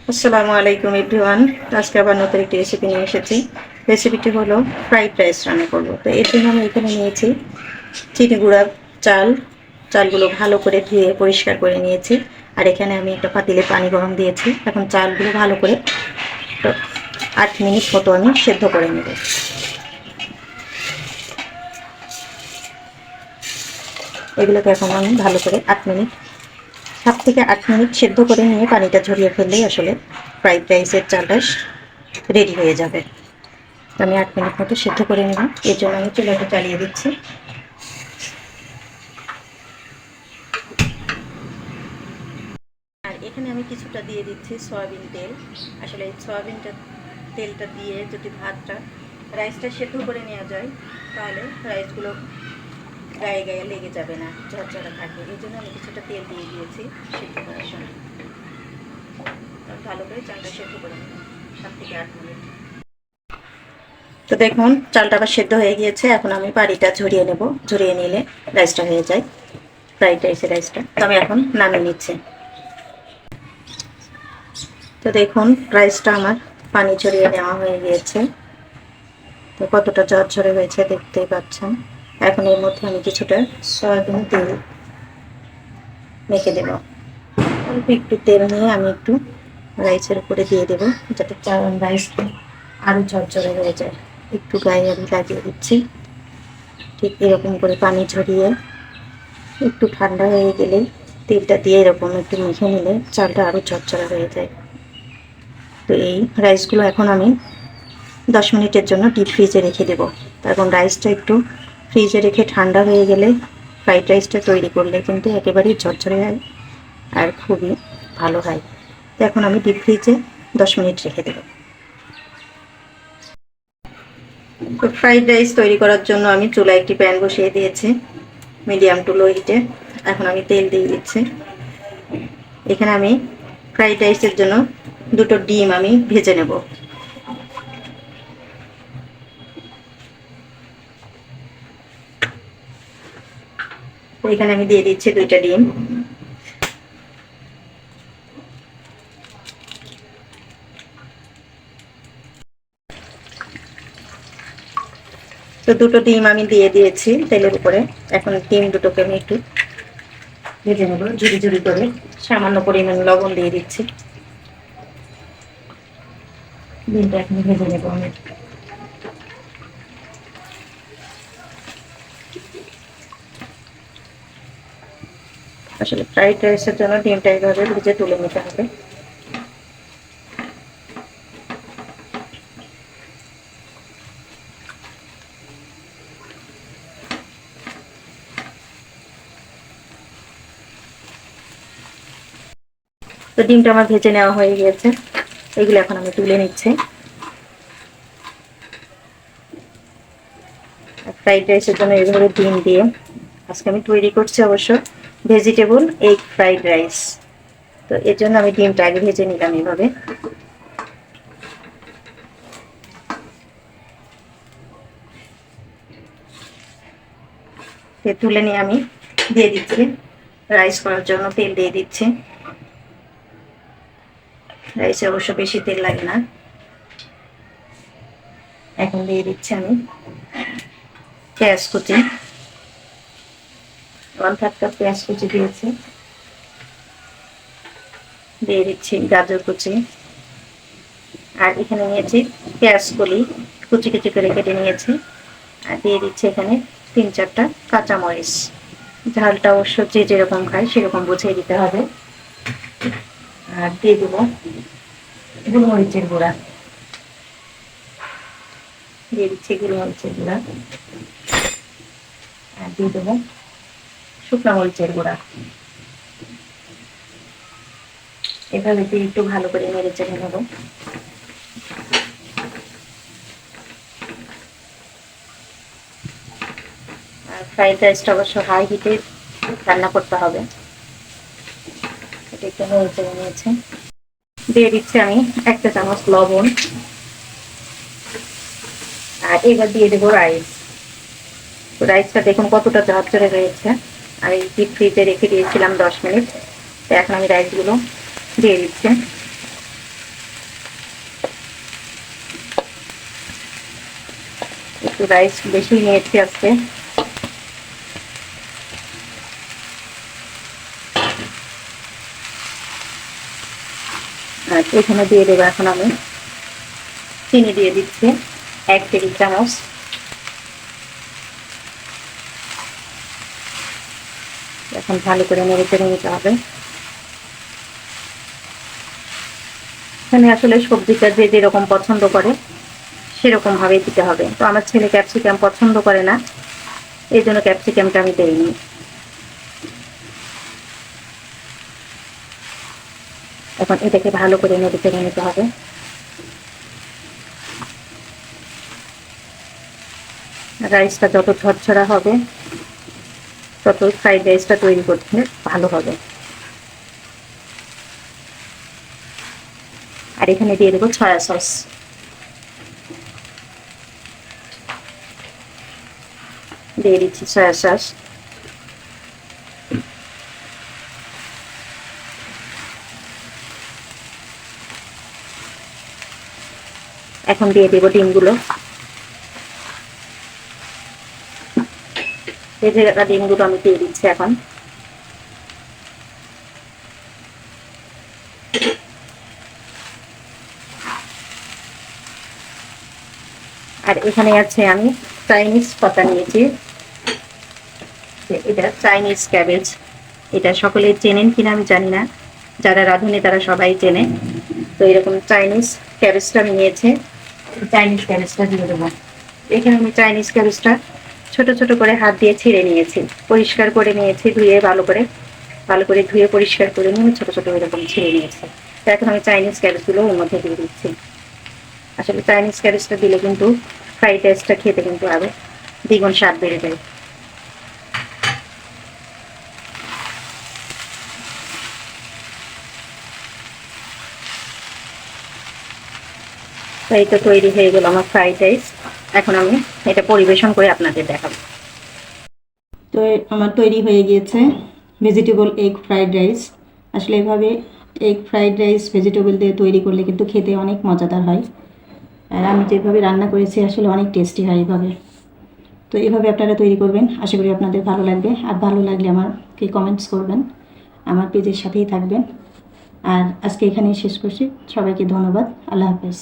আসসালামু আলাইকুম এভরিওয়ান। আজকে আবার নতুন একটি রেসিপি নিয়ে এসেছি। রেসিপিটি হলো ফ্রাইড রাইস রান্না করব। তো এর জন্য আমি এখানে নিয়েছি চিনি গুঁড়া চাল। চালগুলো ভালো করে ধুয়ে পরিষ্কার করে নিয়েছি। আর এখানে আমি একটা পাতিলে পানি গরম দিয়েছি। এখন চালগুলো ভালো করে 8 মিনিট মতো আমি সেদ্ধ করে নেব। এগুলোকে এখন আমি ভালো করে 8 মিনিট 7 থেকে 8 মিনিট সেদ্ধ করে নিয়ে পানিটা ঝরিয়ে ফেললেই আসলে ফ্রাইড রাইসের চালটা রেডি হয়ে যাবে। আমি 8 মিনিট মতো সেদ্ধ করে নেব। এর জন্য আমি চুলাটা চালিয়ে দিচ্ছি। আর এখানে আমি কিছুটা দিয়ে দিচ্ছি সয়াবিন তেল। আসলে এই তেলটা দিয়ে যদি রাইসটা সেদ্ধ করে নেওয়া যায়, তাহলে রাইসগুলো গায়ে গায়ে লেগে যাবে না, ঝরঝরা থাকবে। এই জন্য আমি কিছুটা তেল দিয়ে দিয়েছি সেদ্ধ করার সময়। ভালো করে চালটা সেদ্ধ করে নেব 7 থেকে 8 মিনিট। তো দেখুন চালটা আবার সেদ্ধ হয়ে গিয়েছে। এখন আমি পানিটা ঝরিয়ে নেব। ঝরিয়ে নিলে রাইসটা হয়ে যায়, ফ্রাইড রাইসটা। তো আমি এখন নামিয়ে নিচ্ছি। তো দেখুন রাইসটা আমার পানি ঝরিয়ে নেওয়া হয়ে গিয়েছে। তো কতটা ঝরঝরে হয়েছে দেখতেই পাচ্ছেন। এখন এর মধ্যে আমি কিছুটা সয়াবিন তেল মেখে দেব। অল্প একটু তেল নিয়ে আমি একটু রাইসের উপরে দিয়ে দেবো, যাতে রাইসটা আরও ঝরঝরে হয়ে যায়। একটু গায়ে আমি লাগিয়ে দিচ্ছি। ঠিক এরকম করে পানি ঝরিয়ে একটু ঠান্ডা হয়ে গেলে তেলটা দিয়ে এরকম একটু মেখে নিলে চালটা আরও ঝরঝরা হয়ে যায়। তো এই রাইসগুলো এখন আমি 10 মিনিটের জন্য ডিপ ফ্রিজে রেখে দেবো। এখন রাইসটা একটু ফ্রিজে রেখে ঠান্ডা হয়ে গেলে ফ্রাইড রাইসটা তৈরি করলে কিন্তু একেবারেই ঝরঝরে হয় আর খুবই ভালো হয়। তো এখন আমি ডিপ ফ্রিজে 10 মিনিট রেখে দেবো। তো ফ্রাইড রাইস তৈরি করার জন্য আমি চুলায় একটি প্যান বসিয়ে দিয়েছি মিডিয়াম টু লো হিটে। এখন আমি তেল দিয়ে দিচ্ছি। এখানে আমি ফ্রাইড রাইসের জন্য 2টো ডিম আমি ভেজে নেব। এখানে আমি দিয়ে দিচ্ছি 2টা ডিম। তো 2টো ডিম আমি দিয়ে দিয়েছি তেলের উপরে। এখন ডিম দুটোকে আমি একটু ভেজে নেব ঝুরি ঝুরি করে। সামান্য পরিমাণ লবণ দিয়ে দিচ্ছি। ডিমটা এখন ভেজে নেব আমি। আসলে ফ্রাইড রাইসের জন্য ডিমটা এইভাবে ভেজে তুলে নিতে হবে। তো ডিমটা আমার ভেজে নেওয়া হয়ে গিয়েছে। এগুলো এখন আমি তুলে নিচ্ছি। ফ্রাইড রাইসের জন্য এইভাবে ডিম দিয়ে আজকে আমি তৈরি করছি অবশ্য ভেজিটেবল এগ ফ্রাইড রাইস। তো এর জন্য আমি ডিমটা আগে ভেজে নিলাম এইভাবে। তুলে নিয়ে আমি দিয়ে দিচ্ছি রাইস করার জন্য তেল দিয়ে দিচ্ছি। রাইসে অবশ্য বেশি তেল লাগে না। এখন দিয়ে দিচ্ছি আমি পেঁয়াজ কুচি, 1/3 কাপ পেঁয়াজ কুচি দিয়েছি। দিয়ে দিচ্ছি গাজর কুচি। আর এখানে নিয়েছি পেঁয়াজ কলি কুচি কুচি করে কেটে নিয়েছি। আর দিয়ে দিচ্ছি এখানে 3-4টা কাঁচামরিচ। ঝালটা অবশ্য যে যেরকম খায় সেরকম বুঝিয়ে দিতে হবে। আর দিয়ে দেবো গোলমরিচের গুঁড়া। দিয়ে দিচ্ছি গোলমরিচের গুঁড়া। আর দিয়ে দেবো শুকনো মরিচের গুঁড়া। এভাবে দিয়ে একটু ভালো করে নেড়ে চেড়ে নেব। আর ফ্রাইড রাইসটা অবশ্য হাই হিটে রান্না করতে হবে। এটা একটু নেড়ে চেড়ে নিয়েছি। দিয়ে দিচ্ছি আমি 1 চা-চামচ লবণ। আর এবার দিয়ে দেবো রাইস। রাইসটা দেখুন কতটা ঝরঝরে রয়েছে। আমি ডিপ ফ্রিজে রেখে দিয়েছিলাম 10 মিনিট। তো এখন আমি রাইসগুলো দিয়ে দিচ্ছি। একটু রাইস বেশি নিয়েছি আজকে। আর এখানে দিয়ে দেবো এখন আমি চিনি দিয়ে দিচ্ছি 1 টেবিল চামচ। এখন ভালো করে নেড়ে চেড়ে নিতে হবে। এখানে আসলে সবজিটা যে যেরকম পছন্দ করে সেরকম ভাবে দিতে হবে। তো আমার ছেলে ক্যাপসিকাম পছন্দ করে না, এই জন্য ক্যাপসিকামটা আমি দিইনি। এখন এটাকে ভালো করে নেড়ে চেড়ে নিতে হবে। রাইসটা যত ঝরঝরা হবে তত ফ্রাইড রাইসটা তৈরি করতে ভালো হবে। আর এখানে দিয়ে দেবো সয়া সস। দিয়ে দিচ্ছি সয়া সস। এখন দিয়ে দেবো ডিমগুলো। ভেজে রাখা ডিমগুলো আমি দিয়ে দিচ্ছি এখন। আর এখানে আছে আমি চাইনিজ পাতা নিয়েছি, এটা চাইনিজ ক্যাবেজ। এটা সকলে চেনেন কিনা আমি জানি না, যারা রাঁধুনি তারা সবাই চেনে। তো এরকম চাইনিজ ক্যাবেজটা আমি নিয়েছি, চাইনিজ ক্যাবেজটা দিয়ে দেবো। এখানে আমি চাইনিজ ক্যাবেজটা ছোট ছোট করে হাত দিয়ে ছিঁড়ে নিয়েছি, পরিষ্কার করে নিয়েছি, ধুয়ে ভালো করে ধুয়ে পরিষ্কার করে নিয়ে ছোট ছোট এরকম ছিঁড়ে নিয়েছি। তো এখন আমি চাইনিজ ক্যাবেজগুলো ওর মধ্যে দিয়ে দিচ্ছি। আসলে চাইনিজ ক্যাবেজটা দিলে কিন্তু ফ্রাইড রাইসটা খেতে কিন্তু আরো দ্বিগুণ স্বাদ বেড়ে যায়। তো এই তো তৈরি হয়ে গেল আমার ফ্রাইড রাইস। এখন আমি এটা পরিবেশন করে আপনাদের দেখাবো। তো আমার তৈরি হয়ে গিয়েছে ভেজিটেবল এগ ফ্রাইড রাইস। আসলে এভাবে এগ ফ্রাইড রাইস ভেজিটেবল দিয়ে তৈরি করলে কিন্তু খেতে অনেক মজাদার হয়। আর আমি যেভাবে রান্না করেছি আসলে অনেক টেস্টি হয় এভাবে। তো এভাবে আপনারা তৈরি করবেন, আশা করি আপনাদের ভালো লাগবে। আর ভালো লাগলে আমাকে কমেন্টস করবেন, আমার পেজের সাথেই থাকবেন। আর আজকে এখানেই শেষ করছি। সবাইকে ধন্যবাদ। আল্লাহ হাফেজ।